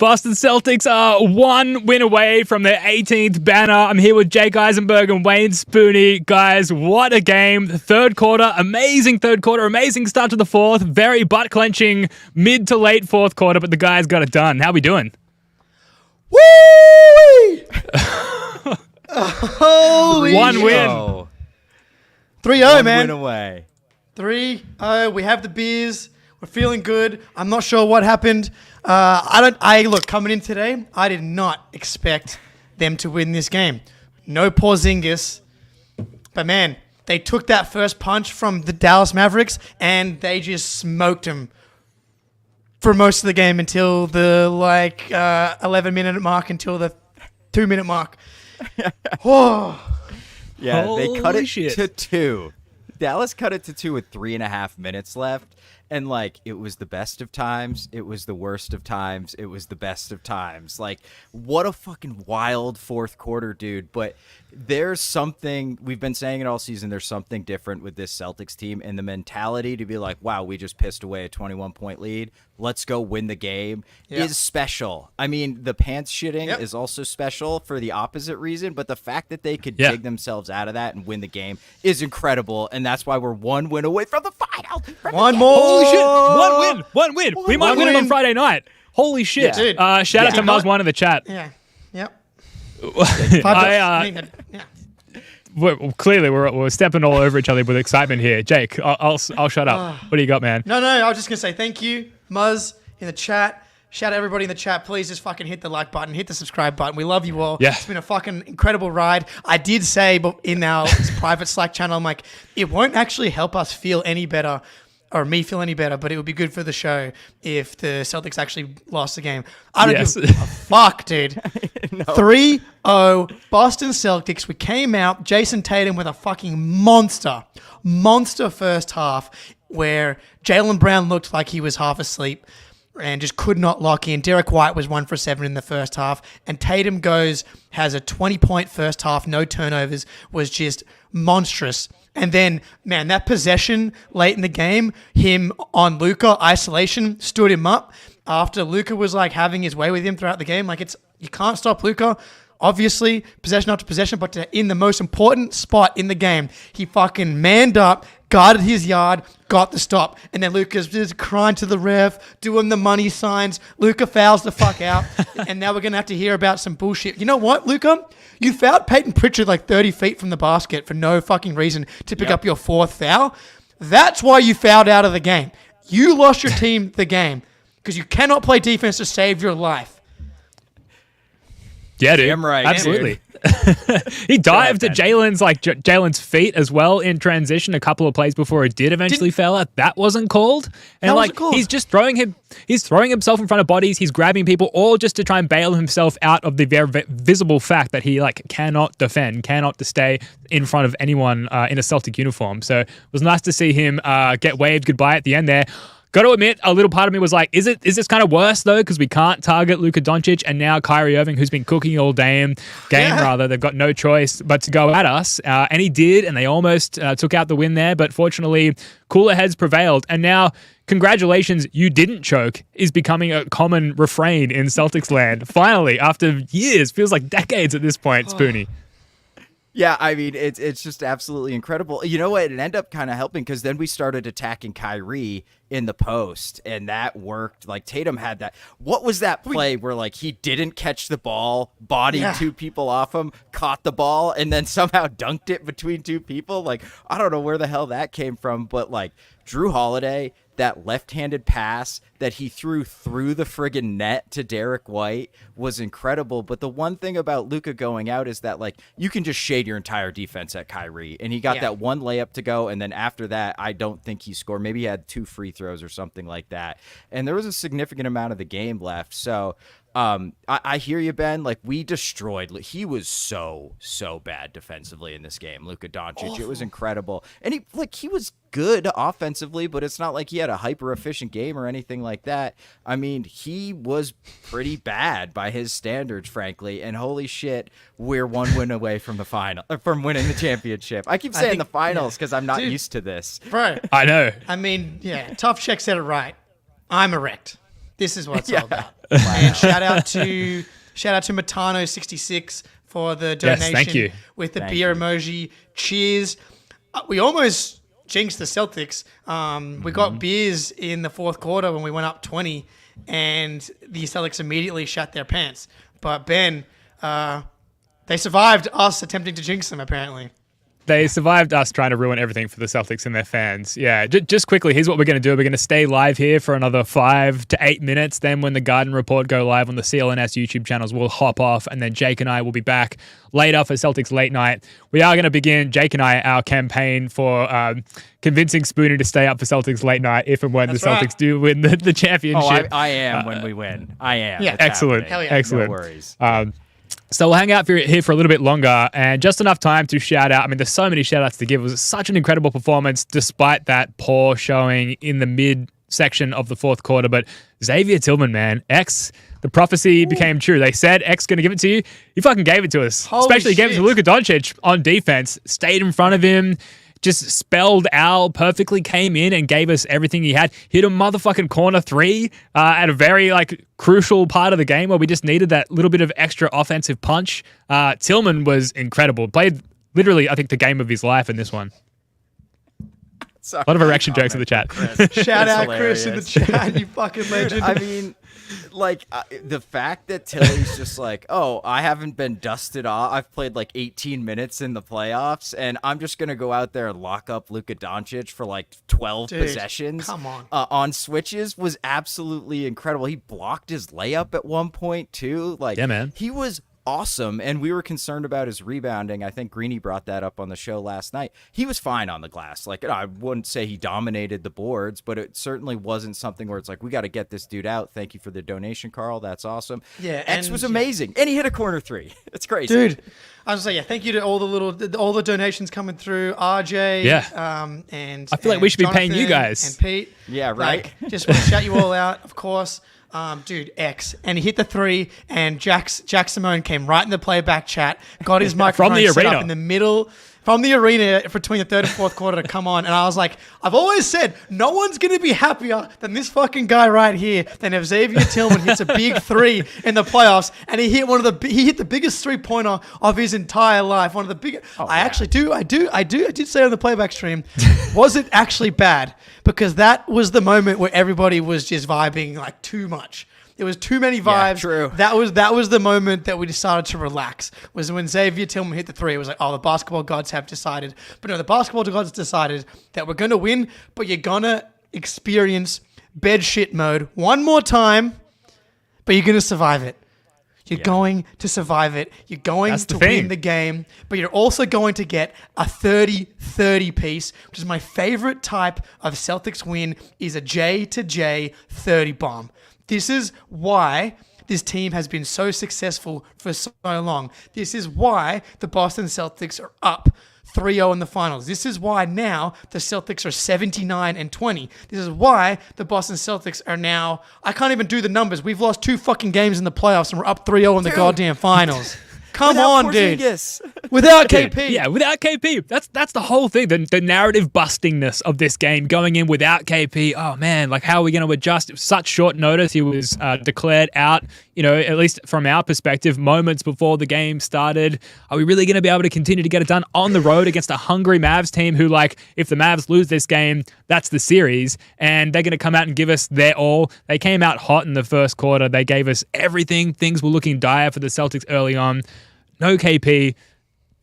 Boston Celtics are one win away from their 18th banner. I'm here with Jake Eisenberg and Wayne Spooney. Guys, what a game. The third quarter, amazing third quarter, amazing start to the fourth, very butt-clenching mid to late fourth quarter, but the guys got it done. How we doing? Woo! Holy one shit. win. 3-0, man. Win away. 3-0. We have the beers. We're feeling good. I'm not sure what happened. Look, coming in today, I did not expect them to win this game. No Porzingis. But man, they took that first punch from the Dallas Mavericks and they just smoked them for most of the game until the 11-minute mark, until the 2-minute mark. Oh. Yeah, Holy they cut it shit. to 2. Dallas cut it to 2 with 3.5 minutes left. And, it was the best of times. It was the worst of times. It was the best of times. What a fucking wild fourth quarter, dude. But there's something, we've been saying it all season, there's something different with this Celtics team. And the mentality to be like, wow, we just pissed away a 21-point lead. Let's go win the game is special. I mean, the pants shitting is also special for the opposite reason. But the fact that they could dig themselves out of that and win the game is incredible. And that's why we're one win away from the final. One more. Holy shit. One win. We might win it on Friday night. Holy shit. Yeah. Dude. Shout out to Muzz1 in the chat. Yeah. Yep. Clearly, we're stepping all over each other with excitement here. Jake, I'll shut up. What do you got, man? No, I was just going to say thank you, Muzz, in the chat. Shout out everybody in the chat. Please just fucking hit the like button, hit the subscribe button. We love you all. Yeah. It's been a fucking incredible ride. I did say in our private Slack channel, I'm like, it won't actually help us feel any better or me feel any better, but it would be good for the show if the Celtics actually lost the game. I don't give a fuck, dude. 3-0 Boston Celtics. We came out, Jason Tatum with a fucking monster first half where Jaylen Brown looked like he was half asleep and just could not lock in. Derek White was 1 for 7 in the first half, and Tatum has a 20-point first half, no turnovers, was just monstrous. And then, man, that possession late in the game, him on Luka, isolation, stood him up after Luka was having his way with him throughout the game. You can't stop Luka. Obviously, possession after possession, but in the most important spot in the game, he fucking manned up, guarded his yard, got the stop. And then Luka's just crying to the ref, doing the money signs. Luka fouls the fuck out. And now we're going to have to hear about some bullshit. You know what, Luka? You fouled Peyton Pritchard 30 feet from the basket for no fucking reason to pick up your fourth foul. That's why you fouled out of the game. You lost your team the game because you cannot play defense to save your life. Yeah, dude. Damn right. Absolutely. He dived at Jalen's feet as well in transition a couple of plays before it did eventually foul out. That wasn't called. And that wasn't called. He's just throwing himself in front of bodies. He's grabbing people all just to try and bail himself out of the very visible fact that he cannot defend, cannot stay in front of anyone in a Celtic uniform. So it was nice to see him get waved goodbye at the end there. Got to admit, a little part of me was like, is this kind of worse, though? Because we can't target Luka Doncic and now Kyrie Irving, who's been cooking all game. They've got no choice but to go at us. And he did, and they almost took out the win there. But fortunately, cooler heads prevailed. And now, congratulations, you didn't choke is becoming a common refrain in Celtics land. Finally, after years, feels like decades at this point, Spoonie. Yeah, I mean, it's just absolutely incredible. You know what? It ended up kind of helping because then we started attacking Kyrie in the post, and that worked. Tatum had that. What was that play where, he didn't catch the ball, bodied two people off him, caught the ball, and then somehow dunked it between two people? I don't know where the hell that came from, but, Drew Holiday, that left-handed pass that he threw through the friggin' net to Derek White was incredible. But the one thing about Luka going out is that, you can just shade your entire defense at Kyrie. And he got that one layup to go, and then after that, I don't think he scored. Maybe he had 2 free throws or something like that. And there was a significant amount of the game left. So I hear you, Ben. We destroyed. He was so bad defensively in this game, Luka Doncic. Awful. It was incredible, and he was good offensively, but it's not like he had a hyper efficient game or anything like that. I mean, he was pretty bad by his standards, frankly. And holy shit, we're one win away from the final, from winning the championship. I keep saying the finals because I'm not used to this. Right. I know. I mean, Tough Check said it right. I'm erect. This is what it's all about. And shout out to Matano66 for the donation thank you. with the beer emoji. Cheers. We almost jinxed the Celtics. We got beers in the fourth quarter when we went up 20, and the Celtics immediately shat their pants. But Ben, they survived us attempting to jinx them, apparently. They survived us trying to ruin everything for the Celtics and their fans. Yeah, just quickly, here's what we're going to do. We're going to stay live here for another 5 to 8 minutes. Then when the Garden Report go live on the CLNS YouTube channels, we'll hop off, and then Jake and I will be back later for Celtics Late Night. We are going to begin, Jake and I, our campaign for convincing Spoonie to stay up for Celtics Late Night if and when the Celtics do win the championship. Oh, I am when we win. I am. Yeah, excellent. Hell yeah. Excellent. No worries. So we'll hang out here for a little bit longer, and just enough time to shout out. I mean, there's so many shout outs to give. It was such an incredible performance despite that poor showing in the mid section of the fourth quarter. But Xavier Tillman, man, X, the prophecy became true. They said X going to give it to you. He fucking gave it to us. Holy Especially gave it shit. to Luka Doncic on defense, stayed in front of him, just spelled out perfectly, came in and gave us everything he had. Hit a motherfucking corner 3 at a very crucial part of the game where we just needed that little bit of extra offensive punch. Tillman was incredible. Played literally, I think, the game of his life in this one. Sorry. A lot of erection jokes in the chat. Shout out hilarious. Chris in the chat, you fucking legend. I mean, the fact that Tilly's just I haven't been dusted off. I've played 18 minutes in the playoffs, and I'm just going to go out there and lock up Luka Doncic for 12 possessions. Come on. On switches was absolutely incredible. He blocked his layup at one point, too. Yeah, man. He was awesome, and we were concerned about his rebounding. I think Greeny brought that up on the show last night. He was fine on the glass. I wouldn't say he dominated the boards, but it certainly wasn't something where it's we got to get this dude out. Thank you for the donation, Carl. That's awesome. Yeah, X was amazing, and he hit a corner 3. It's crazy, dude. I was thank you to all the donations coming through. RJ, and I feel like we should be paying you Jonathan guys. and Pete. Yeah, right. Just want to shout you all out, of course. Dude, X, and he hit the 3, and Jack Simone came right in the playback chat, got his microphone From the set arena. up in the middle, from the arena between the third and fourth quarter to come on, and I was like, I've always said, no one's going to be happier than this fucking guy right here, than if Xavier Tillman hits a big 3 in the playoffs, and he hit he hit the biggest 3-pointer of his entire life, one of the biggest. I did say on the playback stream, was it actually bad? Because that was the moment where everybody was just vibing too much. There was too many vibes. True. That was the moment that we decided to relax. Was when Xavier Tillman hit the 3. It was the basketball gods have decided. But no, the basketball gods decided that we're going to win, but you're going to experience bed shit mode one more time, but you're going to survive it. You're going to survive it. You're going to win the game, but you're also going to get a 30-30 piece, which is my favorite type of Celtics win, is a J to J 30 bomb. This is why this team has been so successful for so long. This is why the Boston Celtics are up 3-0 in the finals. This is why now the Celtics are 79-20. This is why the Boston Celtics are now, I can't even do the numbers. We've lost 2 fucking games in the playoffs and we're up 3-0 in the goddamn finals. Come on, dude. Without KP. Yeah, without KP. That's the whole thing. The narrative bustingness of this game going in without KP. Oh, man, how are we going to adjust? It was such short notice. He was declared out, at least from our perspective, moments before the game started. Are we really going to be able to continue to get it done on the road against a hungry Mavs team who, if the Mavs lose this game, that's the series, and they're going to come out and give us their all. They came out hot in the first quarter. They gave us everything. Things were looking dire for the Celtics early on. No KP.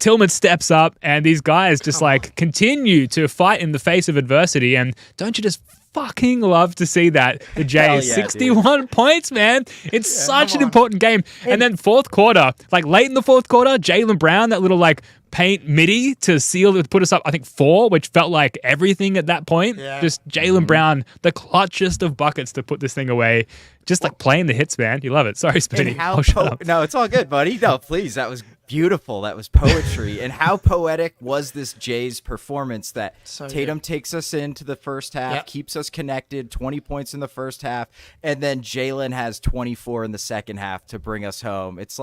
Tillman steps up, and these guys just continue to fight in the face of adversity. And don't you just fucking love to see that? The Jay is 61 points, man. It's such an important game. And then fourth quarter, late in the fourth quarter, Jaylen Brown, that little paint midi to put us up, I think 4, which felt like everything at that point. Yeah. Just Jaylen Brown, the clutchest of buckets to put this thing away. Just playing the hits, man. You love it. Sorry, Spinny. No, it's all good, buddy. No, please. That was beautiful. That was poetry. And how poetic was this Jays performance that Tatum takes us into the first half, keeps us connected, 20 points in the first half, and then Jaylen has 24 in the second half to bring us home. It's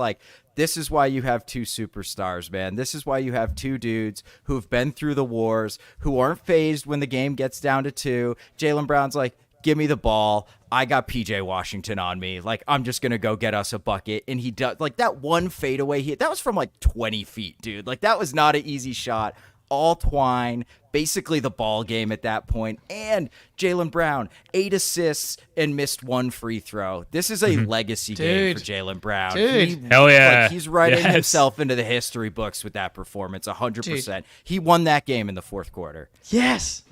this is why you have 2 superstars, man. This is why you have 2 dudes who've been through the wars, who aren't phased when the game gets down to 2. Jaylen Brown's give me the ball. I got PJ Washington on me. Like, I'm just going to go get us a bucket. And he does, like, that one fadeaway hit, that was from like 20 feet, dude. Like, that was not an easy shot. All twine, basically the ball game at that point. And Jaylen Brown, 8 assists and missed 1 free throw. This is a legacy game for Jaylen Brown. Hell yeah. Like, he's writing himself into the history books with that performance, 100%. Dude. He won that game in the fourth quarter. Yes.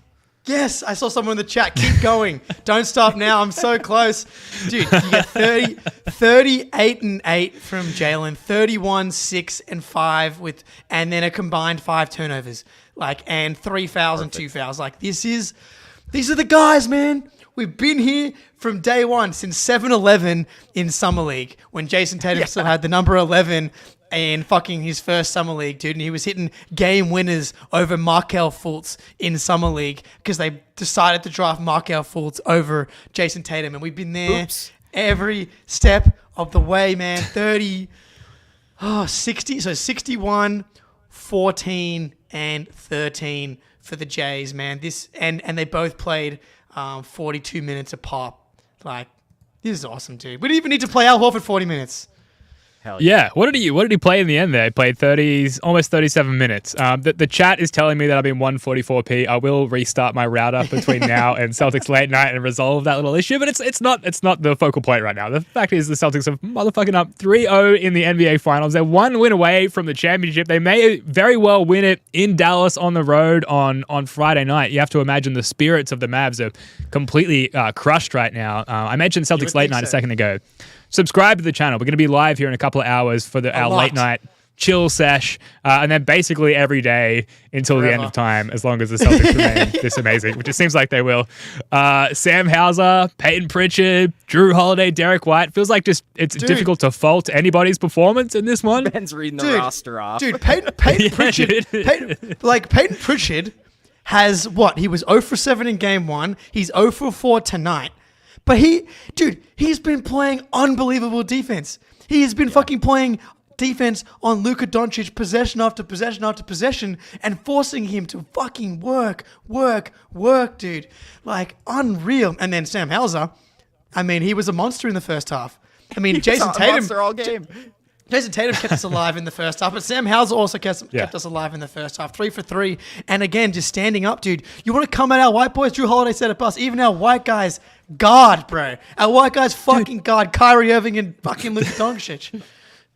Yes, I saw someone in the chat. Keep going. Don't stop now. I'm so close. Dude, you get 38 and 8 from Jaylen, 31, 6 and 5 and then a combined 5 turnovers. And 3 fouls and 2 fouls. These are the guys, man. We've been here from day one since 7-11 in Summer League when Jason Tatum still had the number 11 in fucking his first Summer League, dude. And he was hitting game winners over Markelle Fultz in Summer League because they decided to draft Markelle Fultz over Jason Tatum. And we've been there every step of the way, man. 61, 14, and 13 for the Jays, man. And they both played 42 minutes a pop. This is awesome, dude. We didn't even need to play Al Horford 40 minutes. Hell yeah. What did he play in the end there? He played almost 37 minutes. The chat is telling me that I've been 144p. I will restart my router between now and Celtics late night and resolve that little issue, but it's not the focal point right now. The fact is the Celtics are motherfucking up 3-0 in the NBA Finals. They're 1 win away from the championship. They may very well win it in Dallas on the road on Friday night. You have to imagine the spirits of the Mavs are completely crushed right now. I mentioned Celtics late night a second ago. Subscribe to the channel. We're going to be live here in a couple of hours for our late night chill sesh, and then basically every day until the end of time, as long as the Celtics remain this amazing, which it seems like they will. Sam Hauser, Peyton Pritchard, Drew Holiday, Derek White. Feels like it's difficult to fault anybody's performance in this one. Ben's reading the roster off. Dude, Peyton Pritchard. Peyton Pritchard has what? He was 0 for 7 in game 1. He's 0 for 4 tonight. But he's been playing unbelievable defense. He has been fucking playing defense on Luka Doncic possession after possession after possession and forcing him to fucking work, dude. Unreal. And then Sam Hauser, he was a monster in the first half. Jason Tatum. Monster all game. Jason Tatum kept us alive in the first half, but Sam Hauser also kept us alive in the first half. 3 for 3. And again, just standing up, dude. You want to come at our white boys? Drew Holiday said it bust. Even our white guys guard, bro. Our white guys fucking guard Kyrie Irving and fucking Luka Doncic.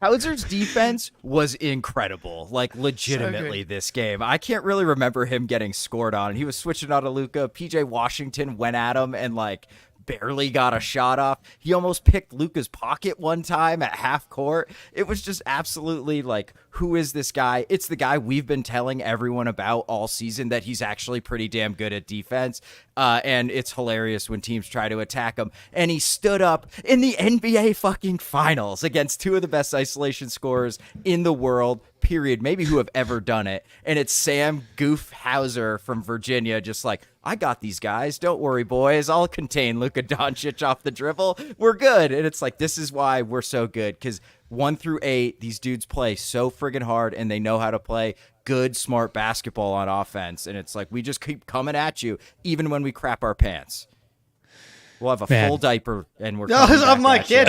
Hauser's defense was incredible, legitimately this game. I can't really remember him getting scored on. He was switching out of Luka. PJ Washington went at him and barely got a shot off. He almost picked Luka's pocket one time at half court. It was just absolutely who is this guy? It's the guy we've been telling everyone about all season, that he's actually pretty damn good at defense. And it's hilarious when teams try to attack him. And he stood up in the NBA fucking finals against 2 of the best isolation scorers in the world, period, maybe who have ever done it. And it's Sam Goof Hauser from Virginia, just I got these guys. Don't worry, boys. I'll contain Luka Doncic off the dribble. We're good. And it's this is why we're so good, because 1 through 8, these dudes play so friggin' hard and they know how to play good, smart basketball on offense. And it's we just keep coming at you, even when we crap our pants. We'll have a full diaper and we're I'm dude,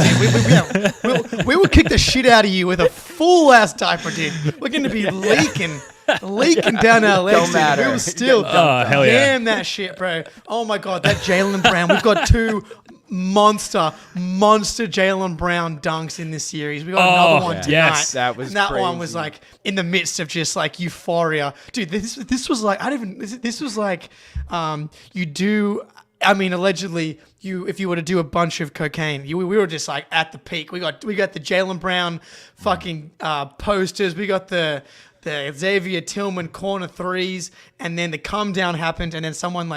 we will kick the shit out of you with a full ass diaper, dude. We're going to be leaking down our legs. Don't matter. We will still hell yeah. damn that shit, bro. Oh my God, that Jaylen Brown. We've got 2 monster Jaylen Brown dunks in this series. We got another one tonight. Yes, that was that crazy. one was in the midst of just euphoria, dude. This was you do. Allegedly, if you were to do a bunch of cocaine, we were just at the peak. We got the Jaylen Brown fucking posters. We got the Xavier Tillman corner threes, and then the come down happened, and then someone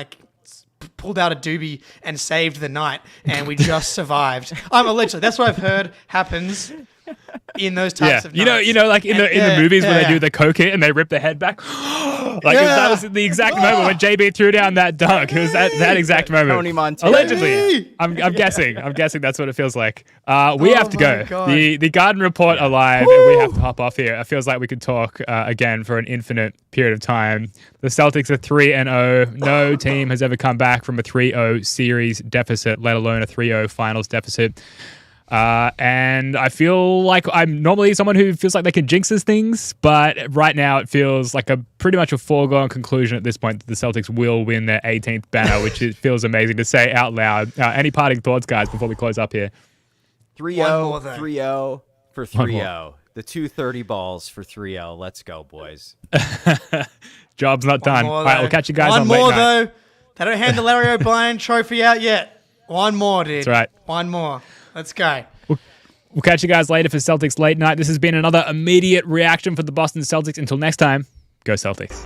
pulled out a doobie and saved the night, and we just survived. Allegedly, that's what I've heard happens. in those types of you nights. know, like in the movies where they do the coke hit and they rip the head back. That was the exact moment when JB threw down that dunk. It was that exact moment. Tony Montana. Allegedly, I'm guessing. I'm guessing that's what it feels like. We have to go. God. The Garden Report alive. And we have to hop off here. It feels like we could talk again for an infinite period of time. The Celtics are 3-0. No team has ever come back from a 3-0 series deficit, let alone a 3-0 finals deficit. And I feel like I'm normally someone who feels like they can jinx things, but right now it feels like a pretty much a foregone conclusion at this point that the Celtics will win their 18th banner, which feels amazing to say out loud. Any parting thoughts, guys, before we close up here? 3-0, 3-0 for 3-0. The 230 balls for 3-0. Let's go, boys. Job's not done. All right, we'll catch you guys on late more, night. though. They don't hand the Larry O'Brien trophy out yet. One more, dude. That's right. One more. Let's go. We'll catch you guys later for Celtics Late Night. This has been another immediate reaction for the Boston Celtics. Until next time, go Celtics.